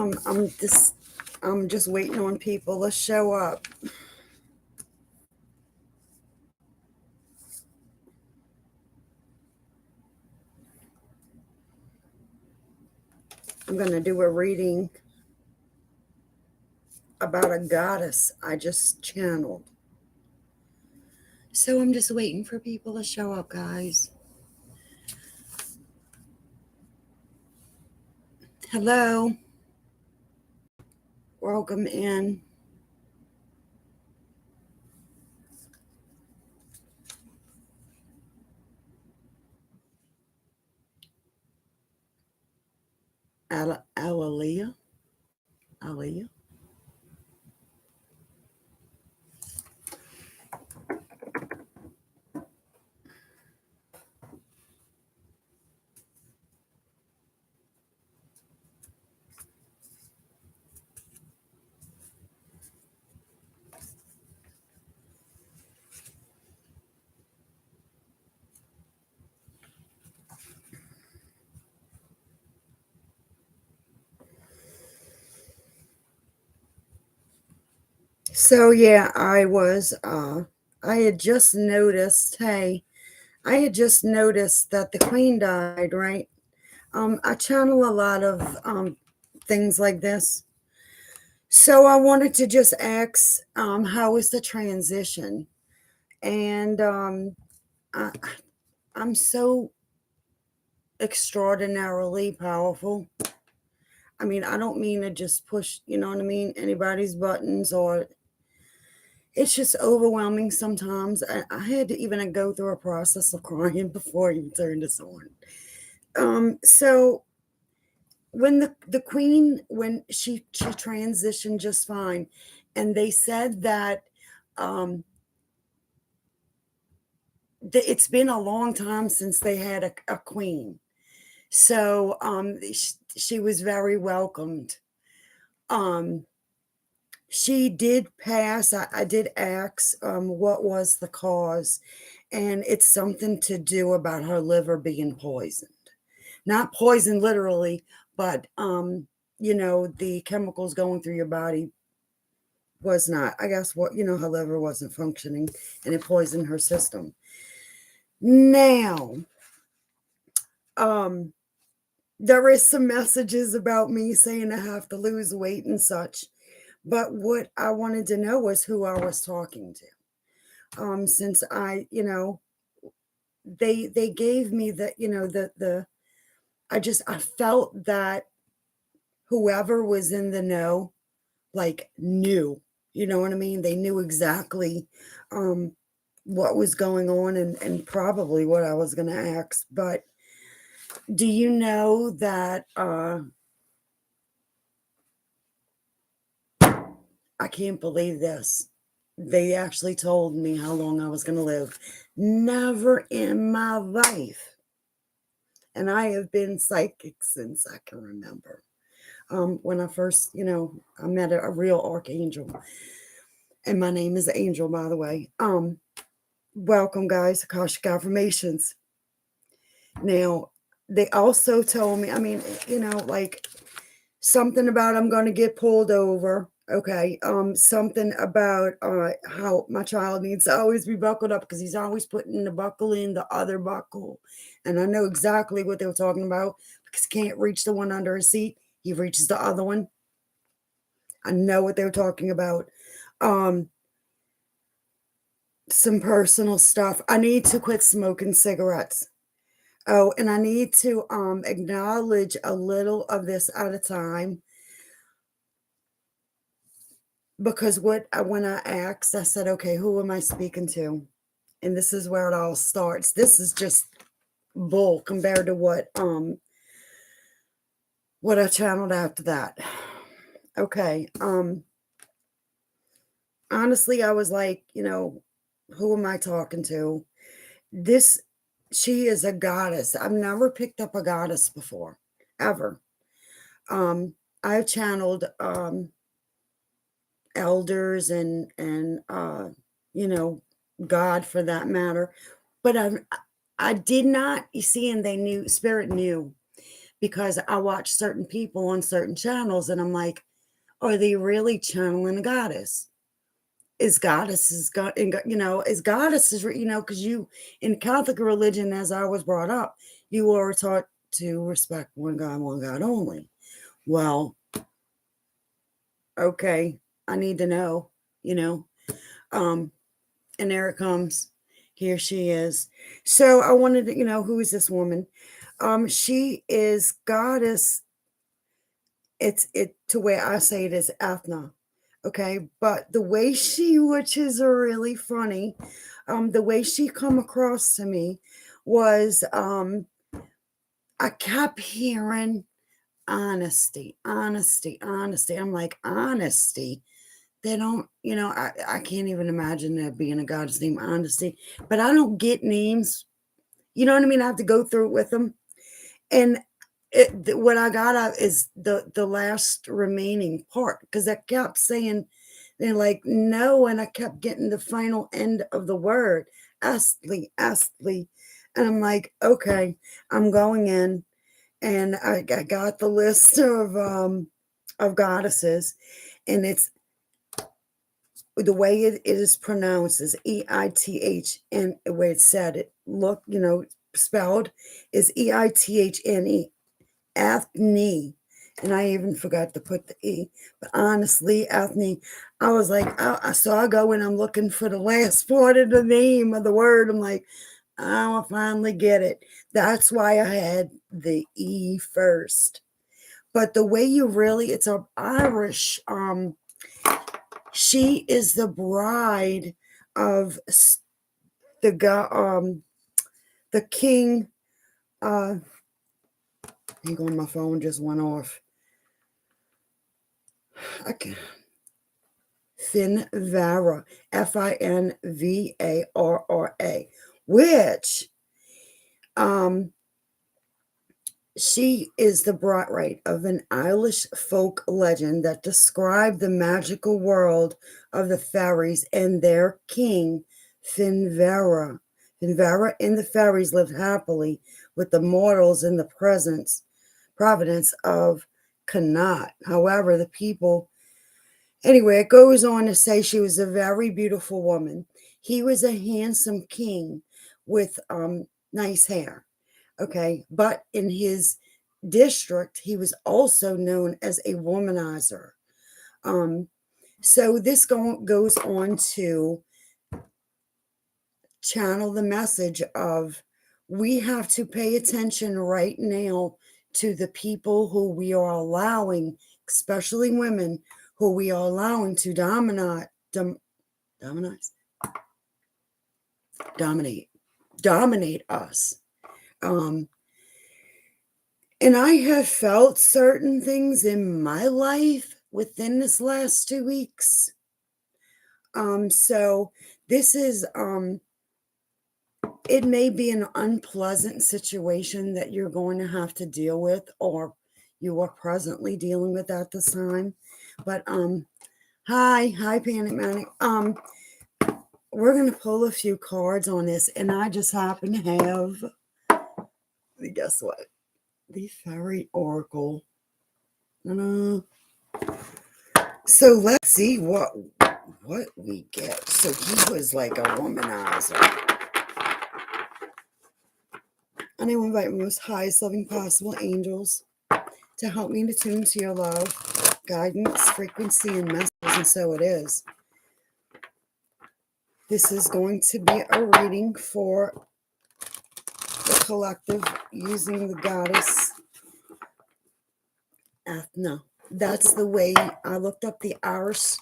I'm just waiting on people to show up. I'm gonna do a reading about a goddess I just channeled. So I'm just waiting for people to show up, guys. Hello. Welcome in. Aliyah. Aliyah. So yeah, I had just noticed, hey, I had just noticed that the queen died, right? I channel a lot of things like this. So I wanted to just ask, how is the transition? And I, I'm so extraordinarily powerful. I mean, I don't mean to just push, you know what I mean, anybody's buttons, or it's just overwhelming sometimes. I had to even go through a process of crying before I even turned this on. So when the queen, when she transitioned just fine, and they said that it's been a long time since they had a queen. So she was very welcomed. She did pass. I did ask what was the cause, and it's something to do about her liver being poisoned. Not poisoned literally, but the chemicals going through your body was not. I guess her liver wasn't functioning, and it poisoned her system. Now, there is some messages about me saying I have to lose weight and such. But what I wanted to know was who I was talking to. Since they gave me I felt that whoever was in the know, like, knew, you know what I mean? They knew exactly what was going on, and probably what I was going to ask. But do you know that I can't believe this. They actually told me how long I was going to live. Never in my life. And I have been psychic since I can remember. When I first, I met a real archangel. And my name is Angel, by the way. Welcome, guys, Akashic Affirmations. Now, they also told me, I mean, like something about I'm going to get pulled over. Okay. Something about how my child needs to always be buckled up because he's always putting the buckle in the other buckle. And I know exactly what they were talking about because he can't reach the one under his seat. He reaches the other one. I know what they were talking about. Some personal stuff. I need to quit smoking cigarettes. Oh, and I need to acknowledge a little of this at a time. Because when I asked, I said, okay, who am I speaking to? And this is where it all starts. This is just bull compared to what I channeled after that. Okay. Honestly, I was like, who am I talking to? She is a goddess. I've never picked up a goddess before, ever. I've channeled elders and God for that matter, but I did not, you see, and they knew, spirit knew because I watch certain people on certain channels and I'm like, are they really channeling a goddess? Is goddesses God, is goddesses, because you in Catholic religion, as I was brought up, you are taught to respect one God only. Well, okay, I need to know, you know. And there it comes. Here she is. So I wanted to, who is this woman? She is goddess. It's it to where I say it is Eithne. Okay, but the way she, which is really funny, the way she come across to me was I kept hearing honesty, honesty, honesty. I'm like, honesty. They don't, I can't even imagine there being a goddess named Honesty, but I don't get names. You know what I mean? I have to go through it with them. And what I got out is the last remaining part, because I kept saying, they're like, no, and I kept getting the final end of the word, Astley, Astley. And I'm like, okay, I'm going in, and I got the list of goddesses, and it's the way it is pronounced is Eith, and the way it's said, it spelled is Eithne, Eithne. And I even forgot to put the E. But honestly, Eithne, I was like, so I go and I'm looking for the last part of the name of the word. I'm like, oh, I finally get it. That's why I had the E first. But the way it's a Irish, she is the bride of the king. Hang on, my phone just went off. Okay. Finvarra, Finvarra, which she is the bride of an Irish folk legend that described the magical world of the fairies and their king, Finvarra. Finvarra and the fairies lived happily with the mortals in the providence of Connaught. However, the people. Anyway, it goes on to say she was a very beautiful woman. He was a handsome king with nice hair. Okay, but in his district, he was also known as a womanizer. So this goes on to channel the message of we have to pay attention right now to the people who we are allowing, especially women, who we are allowing to dominate us. And I have felt certain things in my life within this last 2 weeks. So this is it may be an unpleasant situation that you're going to have to deal with, or you are presently dealing with at this time. But hi Panic Manic. We're gonna pull a few cards on this, and I just happen to have, guess what? The Fairy Oracle. So let's see what we get. So he was like a womanizer. And I invite most highest loving possible angels to help me to tune to your love, guidance, frequency, and messages, and so it is. This is going to be a reading for the collective using the goddess Eithne. That's the way I looked up the Irish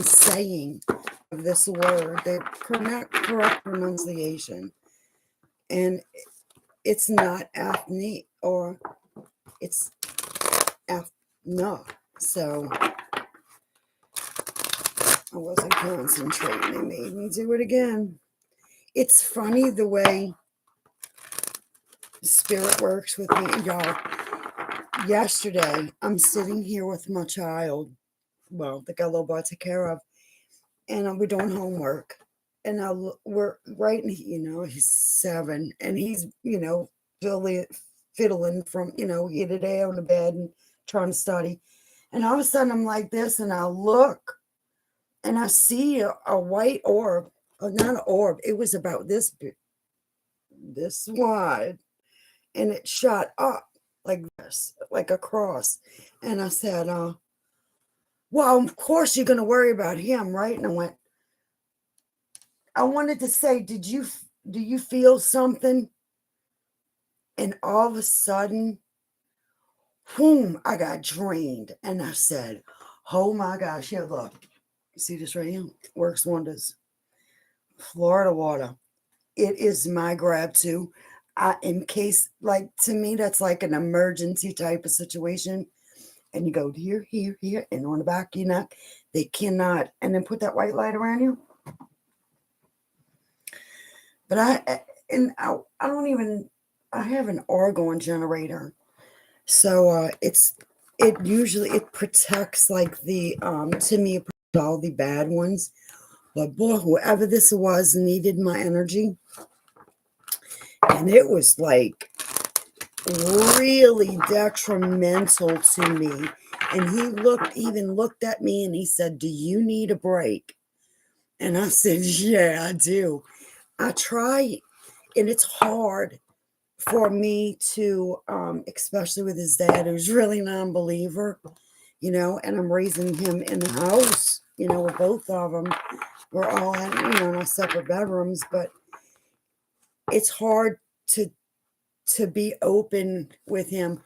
saying of this word, the correct pronunciation. And it's not Eithne, or it's Eithne. So I wasn't concentrating. They made me do it again. It's funny the way spirit works with me, y'all. Yesterday, I'm sitting here with my child. Well, the got a little boy to take care of, and we're doing homework. And we're writing. He's 7, and he's, fiddling from, here to there on the bed and trying to study. And all of a sudden I'm like this, and I look and I see a white orb, not an orb, it was about this big, this wide, and it shot up like this, like a cross. And I said, well, of course you're going to worry about him, right? And I wanted to say, do you feel something? And all of a sudden, boom, I got drained. And I said, oh my gosh, here, look. You see this right here? Works wonders. Florida water. It is my grab too. In case, like, to me, that's like an emergency type of situation. And you go here, here, here, and on the back of your neck. They cannot. And then put that white light around you. But I don't even, I have an argon generator. So it usually, it protects like the, to me, it protects all the bad ones. But boy, whoever this was needed my energy. And it was like really detrimental to me. And he even looked at me and he said, do you need a break? And I said, yeah, I do. I try, and it's hard for me to, especially with his dad, who's really non-believer, and I'm raising him in the house, with both of them. We're all in our separate bedrooms, but it's hard to be open with him.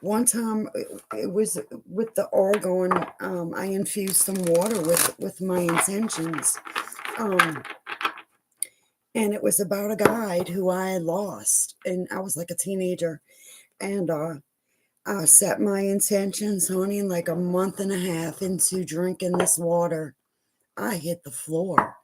One time, it was with the argon. I infused some water with my intentions, and it was about a guide who I had lost, and I was like a teenager, and I set my intentions, honey, and like a month and a half into drinking this water, I hit the floor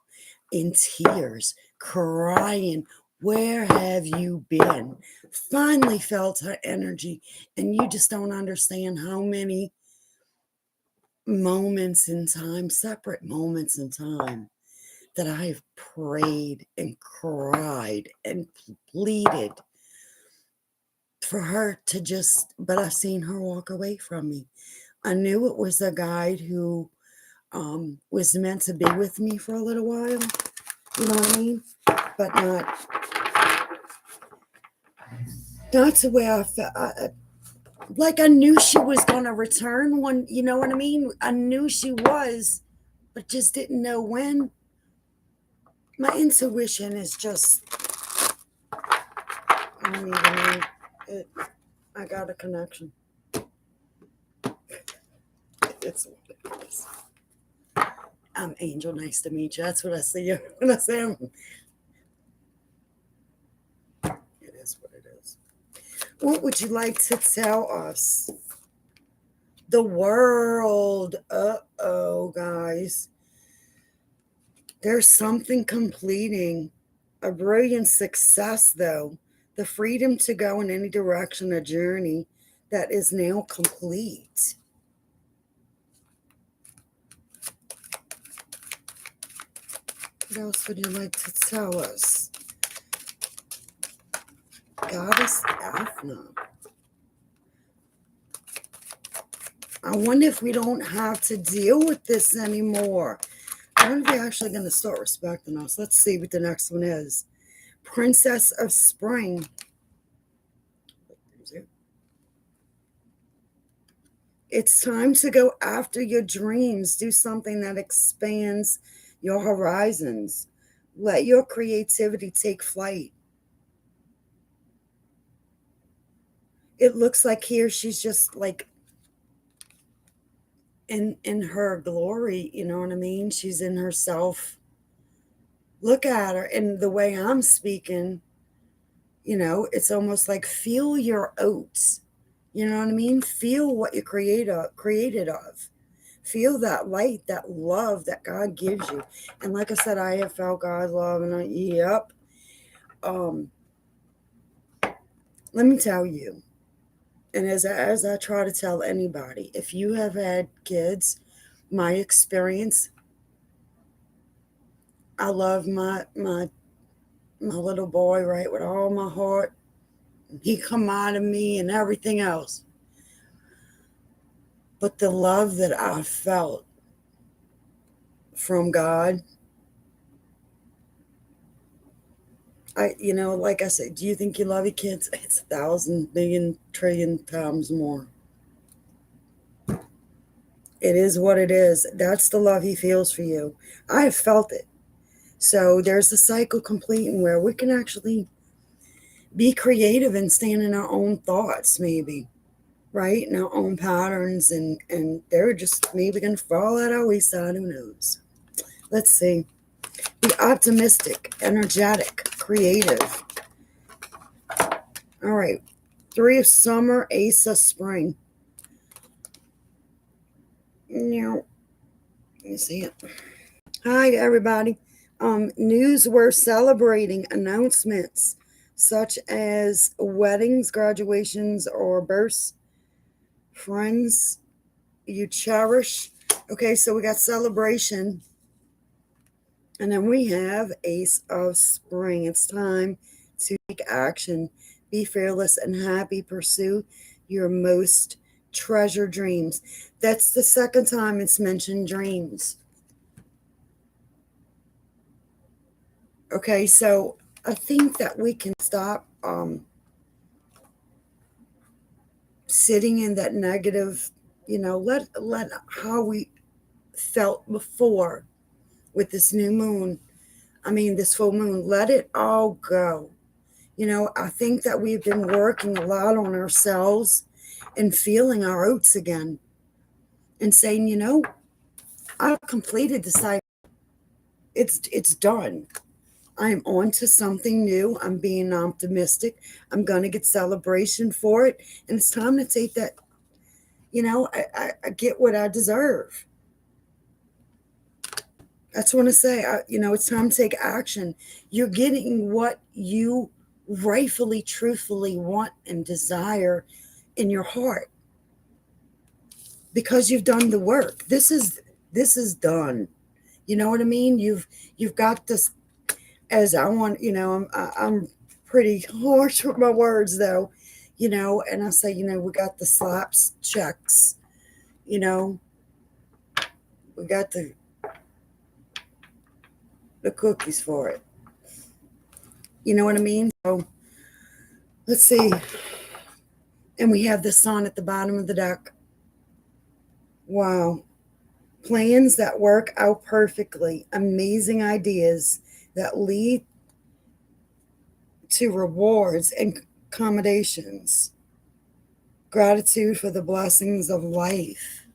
in tears, crying. Where have you been? Finally felt her energy. And you just don't understand how many moments in time, separate moments in time, that I've prayed and cried and pleaded for her to just, but I've seen her walk away from me. I knew it was a guide who was meant to be with me for a little while. You know what I mean? But not to where I felt like I knew she was going to return when, you know what I mean? I knew she was, but just didn't know when. My intuition is just, I don't even know. I got a connection. It's what it is. I'm Angel. Nice to meet you. That's what I see you when I say I'm. It is what it is. What would you like to tell us? The world. Uh-oh, guys. There's something completing. A brilliant success, though. The freedom to go in any direction, a journey that is now complete. What else would you like to tell us? Goddess Eithne. I wonder if we don't have to deal with this anymore. I wonder if you're actually going to start respecting us. Let's see what the next one is. Princess of Spring. It's time to go after your dreams. Do something that expands your horizons. Let your creativity take flight. It looks like here she's just like in her glory, you know what I mean? She's in herself. Look at her. And the way I'm speaking, it's almost like feel your oats. You know what I mean? Feel what you created of. Feel that light, that love that God gives you. And like I said, I have felt God's love, and yep. Let me tell you, and as I try to tell anybody, if you have had kids, my experience, I love my little boy, right, with all my heart. He come out of me and everything else. But the love that I felt from God, like I said, do you think you love your kids? It's 1,000,000,000,000,000,000 times more. It is what it is. That's the love he feels for you. I have felt it. So there's a cycle completing where we can actually be creative and stand in our own thoughts, maybe, right? In our own patterns, and they're just maybe going to fall out our wayside. Who knows? Let's see. Be optimistic, energetic, creative. All right. 3 of summer, ace of spring. Now, let me see it. Hi, everybody. News we're celebrating announcements such as weddings, graduations, or births, friends you cherish. Okay, so we got celebration. And then we have ace of spring. It's time to take action. Be fearless and happy. Pursue your most treasured dreams. That's the second time it's mentioned dreams. Okay, so I think that we can stop sitting in that negative, let how we felt before with this new moon. I mean, this full moon, let it all go. I think that we've been working a lot on ourselves and feeling our oats again and saying, I've completed the cycle. It's done. I'm on to something new. I'm being optimistic. I'm going to get celebration for it. And it's time to take that, I get what I deserve. That's what I say. It's time to take action. You're getting what you rightfully, truthfully want and desire in your heart because you've done the work. This is done. You know what I mean? You've got this. As I want, I'm pretty harsh with my words though, and I say, we got the slaps checks, we got the cookies for it. You know what I mean? So let's see. And we have the sun at the bottom of the deck. Wow. Plans that work out perfectly. Amazing ideas that lead to rewards and accommodations. Gratitude for the blessings of life.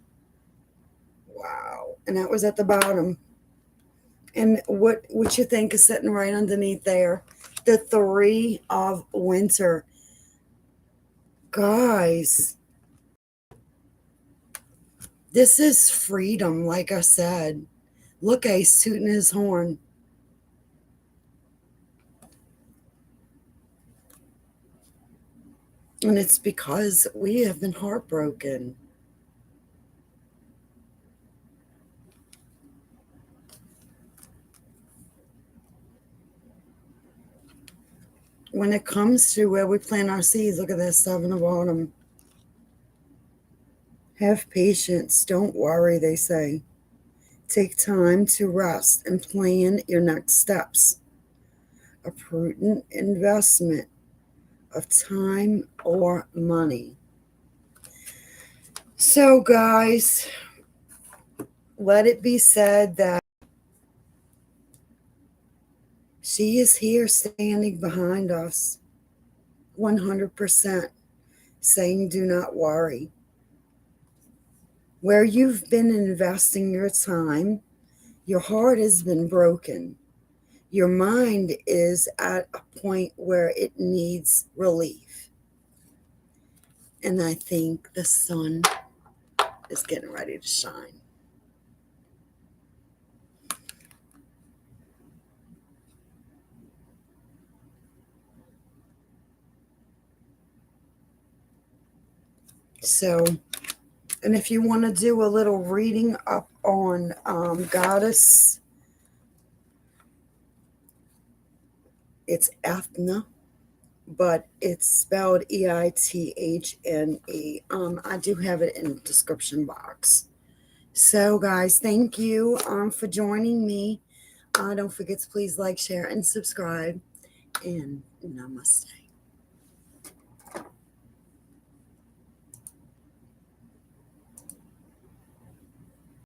Wow. And that was at the bottom. And what you think is sitting right underneath there? The 3 of winter. Guys, this is freedom, like I said. Look, Ace tooting his horn. And it's because we have been heartbroken. When it comes to where we plant our seeds, look at that 7 of autumn. Have patience. Don't worry, they say. Take time to rest and plan your next steps. A prudent investment of time or money. So, guys, let it be said that she is here standing behind us 100%, saying, do not worry. Where you've been investing your time, your heart has been broken. Your mind is at a point where it needs relief. And I think the sun is getting ready to shine. So, and if you want to do a little reading up on Goddess, it's Eithne. but it's spelled Eithne. I do have it in the description box. So, guys, thank you for joining me. Don't forget to please like, share, and subscribe. And namaste.